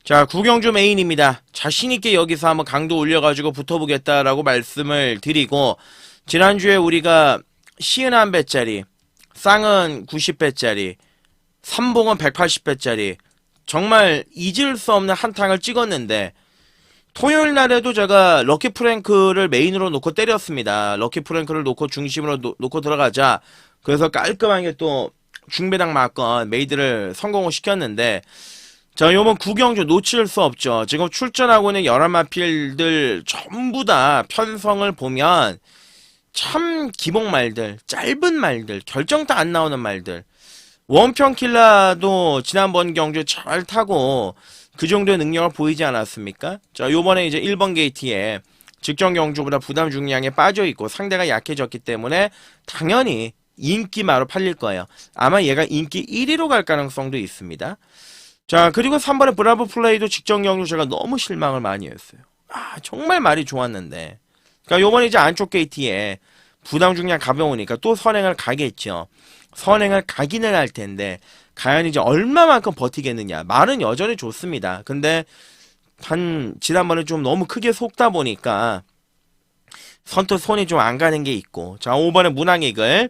자, 9경주 메인입니다. 자신있게 여기서 한번 강도 올려가지고 붙어보겠다라고 말씀을 드리고, 지난주에 우리가 시은 1배짜리, 쌍은 90배짜리, 삼봉은 180배짜리, 정말 잊을 수 없는 한탕을 찍었는데, 토요일 날에도 제가 럭키 프랭크를 메인으로 놓고 때렸습니다. 럭키 프랭크를 놓고 중심으로 놓고 들어가자. 그래서 깔끔하게 또 중배당 맞건 메이드를 성공을 시켰는데, 자, 요번 9경주 놓칠 수 없죠. 지금 출전하고 있는 11마필들 전부 다 편성을 보면 참 기복 말들, 짧은 말들, 결정도 안 나오는 말들. 원평 킬라도 지난번 경주에 잘 타고 그 정도의 능력을 보이지 않았습니까? 자, 요번에 이제 1번 게이트에 직전 경주보다 부담 중량에 빠져있고 상대가 약해졌기 때문에 당연히 인기마로 팔릴 거예요. 아마 얘가 인기 1위로 갈 가능성도 있습니다. 자, 그리고 3번의 브라보 플레이도 직전 경주 제가 너무 실망을 많이 했어요. 아, 정말 말이 좋았는데. 그러니까 요번에 이제 안쪽 게이트에 부담 중량 가벼우니까 또 선행을 가겠죠. 선행을 가기는 할 텐데 과연 이제 얼마만큼 버티겠느냐. 말은 여전히 좋습니다. 근데 지난번에 좀 너무 크게 속다 보니까 선뜻 손이 좀 안 가는 게 있고. 자, 5번에 문항익을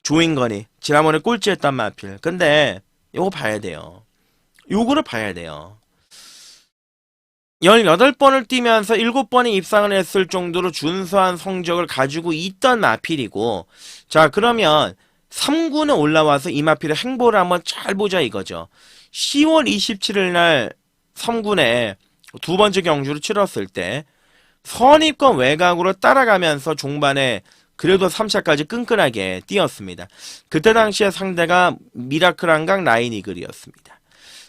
조인건이 지난번에 꼴찌했단 마필. 근데 요거 봐야 돼요. 요거를 봐야 돼요. 18번을 뛰면서 7번에 입상을 했을 정도로 준수한 성적을 가지고 있던 마필이고, 자, 그러면 3군에 올라와서 이 마필의 행보를 한번 잘 보자 이거죠. 10월 27일 날 3군에 두 번째 경주를 치렀을 때 선입권 외곽으로 따라가면서 종반에 그래도 3차까지 끈끈하게 뛰었습니다. 그때 당시에 상대가 미라클 한강 라인이글이었습니다.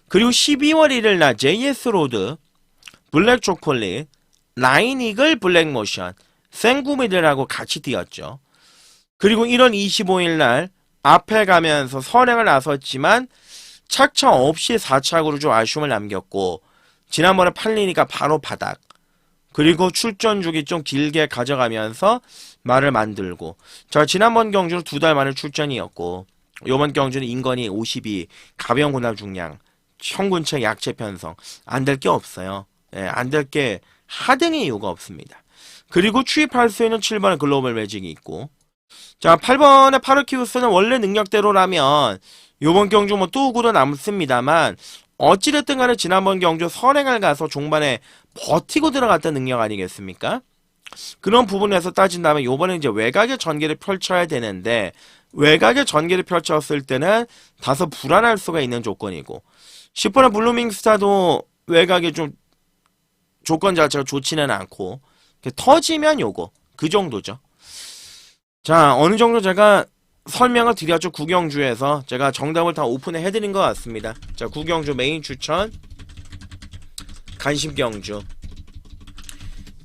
그리고 12월 1일 날 JS 로드, 블랙 초콜릿, 라인이글 블랙모션, 생구미들하고 같이 뛰었죠. 그리고 1월 25일 날 앞에 가면서 선행을 나섰지만 착차 없이 4착으로 좀 아쉬움을 남겼고, 지난번에 팔리니까 바로 바닥. 그리고 출전 주기 좀 길게 가져가면서 말을 만들고. 자, 지난번 경주는 2달 만에 출전이었고, 이번 경주는 인건이 52, 가벼운 고납 중량, 현군체 약체 편성. 안 될 게 없어요. 예, 안 될 게 하등의 이유가 없습니다. 그리고 추입할 수 있는 7번의 글로벌 매직이 있고, 자, 8번의 파르키우스는 원래 능력대로라면 요번 경주 뭐 또 구도 남습니다만 어찌됐든 간에 지난번 경주 선행을 가서 종반에 버티고 들어갔던 능력 아니겠습니까? 그런 부분에서 따진다면 요번에 이제 외곽의 전개를 펼쳐야 되는데, 외곽의 전개를 펼쳤을 때는 다소 불안할 수가 있는 조건이고, 10번의 블루밍 스타도 외곽에 좀 조건 자체가 좋지는 않고, 터지면 요거 그 정도죠. 자, 어느 정도 제가 설명을 드렸죠. 9경주에서 제가 정답을 다 오픈해 해드린 것 같습니다. 자, 9경주 메인 추천 간심경주.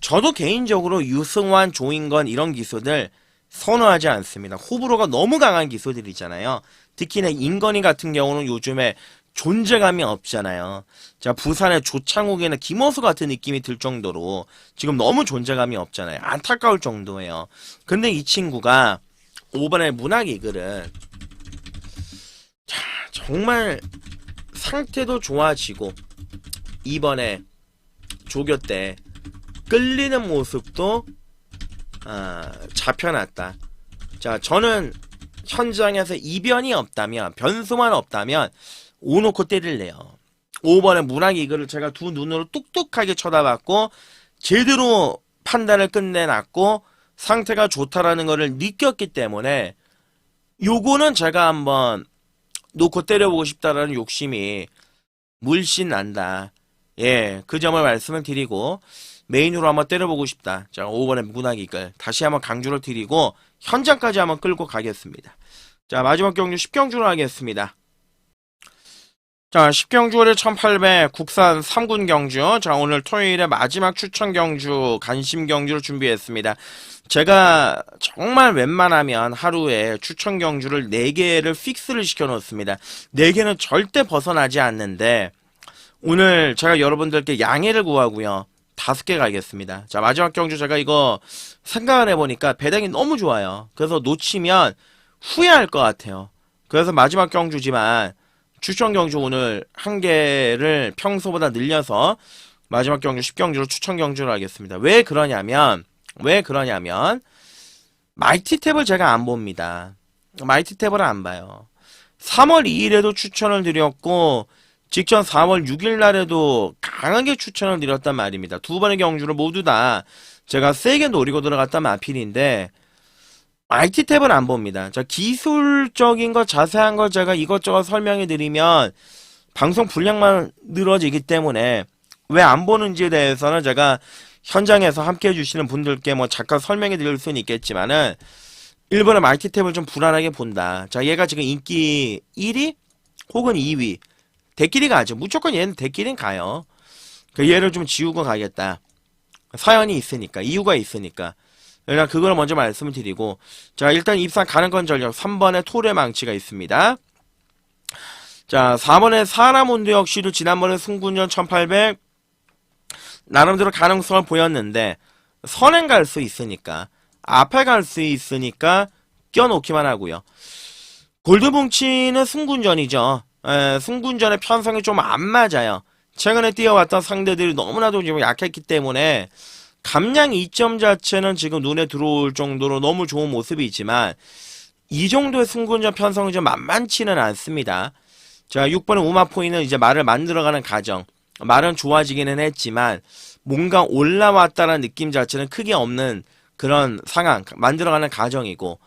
저도 개인적으로 유승환, 조인건 이런 기수들 선호하지 않습니다. 호불호가 너무 강한 기수들이잖아요. 특히나 인건이 같은 경우는 요즘에 존재감이 없잖아요. 자, 부산의 조창욱이나 김호수 같은 느낌이 들 정도로 지금 너무 존재감이 없잖아요. 안타까울 정도예요. 근데 이 친구가 5번의 문학이글은 자, 정말 상태도 좋아지고, 이번에 조교 때 끌리는 모습도 잡혀놨다. 자, 저는 현장에서 이변이 없다면, 변수만 없다면 5 놓고 때릴래요. 5번의 문학 이글을 제가 두 눈으로 똑똑하게 쳐다봤고 제대로 판단을 끝내놨고 상태가 좋다라는 것을 느꼈기 때문에 요거는 제가 한번 놓고 때려보고 싶다라는 욕심이 물씬 난다. 예, 그 점을 말씀을 드리고 메인으로 한번 때려보고 싶다. 자, 5번의 문학 이글 다시 한번 강조를 드리고 현장까지 한번 끌고 가겠습니다. 자, 마지막 경주 10경주로 하겠습니다. 자, 10경주월에 1800 국산 3군 경주. 자, 오늘 토요일에 마지막 추천 경주, 간심 경주를 준비했습니다. 제가 정말 웬만하면 하루에 추천 경주를 4개를 픽스를 시켜 놓습니다. 4개는 절대 벗어나지 않는데 오늘 제가 여러분들께 양해를 구하고요. 5개 가겠습니다. 자, 마지막 경주 제가 이거 생각을 해보니까 배당이 너무 좋아요. 그래서 놓치면 후회할 것 같아요. 그래서 마지막 경주지만 추천 경주 오늘 1개를 평소보다 늘려서 마지막 경주 10경주로 추천 경주를 하겠습니다. 왜 그러냐면 마이티 탭을 제가 안 봅니다. 마이티 탭을 안 봐요. 3월 2일에도 추천을 드렸고 직전 4월 6일 날에도 강하게 추천을 드렸단 말입니다. 두 번의 경주를 모두 다 제가 세게 노리고 들어갔단 마필인데 IT 탭을 안 봅니다. 자, 기술적인 거 자세한 걸 제가 이것저것 설명해 드리면 방송 분량만 늘어지기 때문에 왜 안 보는지에 대해서는 제가 현장에서 함께 해주시는 분들께 뭐 잠깐 설명해 드릴 수는 있겠지만은 일본의 IT 탭을 좀 불안하게 본다. 자, 얘가 지금 인기 1위 혹은 2위 대끼리 가죠. 무조건 얘는 대끼리는 가요. 얘를 좀 지우고 가겠다. 사연이 있으니까, 이유가 있으니까. 일단 그걸 먼저 말씀을 드리고, 자, 일단 입상 가는 건 전력 3번에 톨의 망치가 있습니다. 자, 4번에 사라몬드 역시도 지난번에 승군전 1800 나름대로 가능성을 보였는데 선행 갈 수 있으니까, 앞에 갈 수 있으니까 껴놓기만 하고요. 골드뭉치는 승군전이죠. 승군전의 편성이 좀 안 맞아요. 최근에 뛰어왔던 상대들이 너무나도 좀 약했기 때문에 감량 2점 자체는 지금 눈에 들어올 정도로 너무 좋은 모습이 있지만 이 정도의 승군전 편성이 좀 만만치는 않습니다. 자, 6번의 우마포이는 이제 말을 만들어가는 과정. 말은 좋아지기는 했지만 뭔가 올라왔다는 느낌 자체는 크게 없는 그런 상황 만들어가는 과정이고,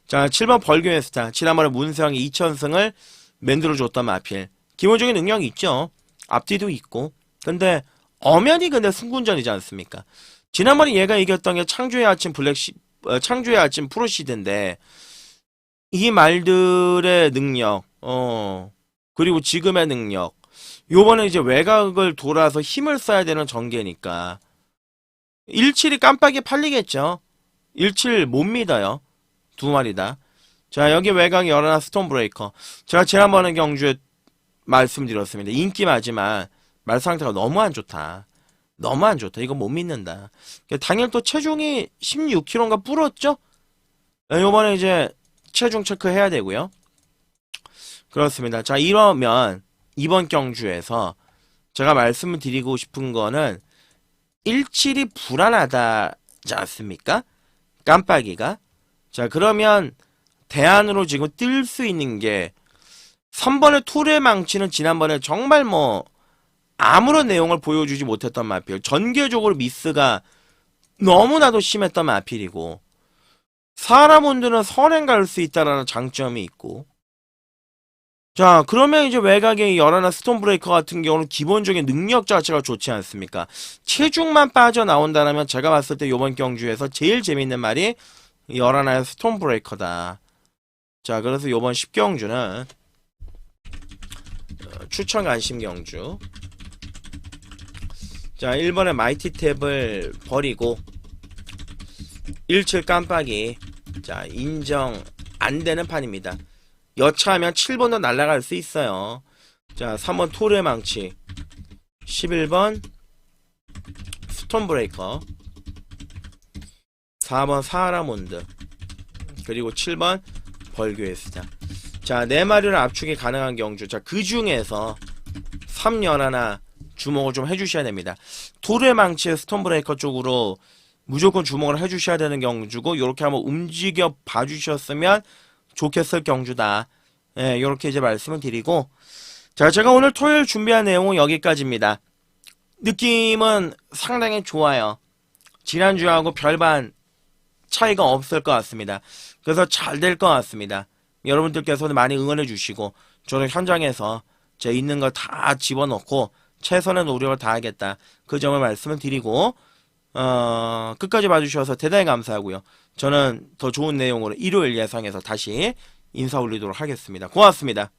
자, 7번 벌교의 스타 지난번에 문세영이 2000승을 만들어줬던 마필 기본적인 능력이 있죠. 앞뒤도 있고. 근데 엄연히 근데 승군전이지 않습니까? 지난번에 얘가 이겼던 게 창조의 아침 창조의 아침 프로시드인데 이 말들의 능력, 그리고 지금의 능력, 요번에 이제 외곽을 돌아서 힘을 써야 되는 전개니까 17이 깜빡이 팔리겠죠. 17 못 믿어요. 두 마리 다. 자, 여기 외곽 열어나 스톤브레이커. 제가 지난번에 경주에 말씀드렸습니다. 인기 맞지만 말 상태가 너무 안 좋다. 너무 안 좋다. 이거 못 믿는다. 당일 또 체중이 16kg인가 불었죠? 요번에 이제 체중 체크해야 되고요. 그렇습니다. 자, 이러면 이번 경주에서 제가 말씀을 드리고 싶은 거는 17이 불안하다지 않습니까? 깜빡이가. 자, 그러면 대안으로 지금 뜰 수 있는 게 3번의 툴의 망치는 지난번에 정말 뭐 아무런 내용을 보여주지 못했던 마필, 전개적으로 미스가 너무나도 심했던 마필이고, 사라몬드는 선행 갈 수 있다라는 장점이 있고, 자, 그러면 이제 외곽의 열하나 스톤브레이커 같은 경우는 기본적인 능력 자체가 좋지 않습니까? 체중만 빠져나온다면 제가 봤을 때 이번 경주에서 제일 재밌는 말이 열하나의 스톤브레이커다. 자, 그래서 이번 10경주는 추천 관심 경주. 자, 1번의 마이티 탭을 버리고 17 깜빡이. 자, 인정 안 되는 판입니다. 여차하면 7번도 날아갈 수 있어요. 자, 3번 톨의 망치, 11번 스톤브레이커, 4번 사하라몬드, 그리고 7번 벌교의 스타. 자, 4마리를 압축이 가능한 경주. 자, 그 중에서 3연하나 주목을 좀 해주셔야 됩니다. 톨의 망치의 스톤브레이커 쪽으로 무조건 주목을 해주셔야 되는 경주고, 요렇게 한번 움직여 봐주셨으면 좋겠을 경주다. 예, 요렇게 이제 말씀을 드리고, 자, 제가 오늘 토요일 준비한 내용은 여기까지입니다. 느낌은 상당히 좋아요. 지난주하고 별반 차이가 없을 것 같습니다. 그래서 잘 될 것 같습니다. 여러분들께서도 많이 응원해 주시고, 저는 현장에서 제 있는 걸 다 집어넣고 최선의 노력을 다하겠다. 그 점을 말씀을 드리고, 끝까지 봐주셔서 대단히 감사하고요. 저는 더 좋은 내용으로 일요일 예상해서 다시 인사 올리도록 하겠습니다. 고맙습니다.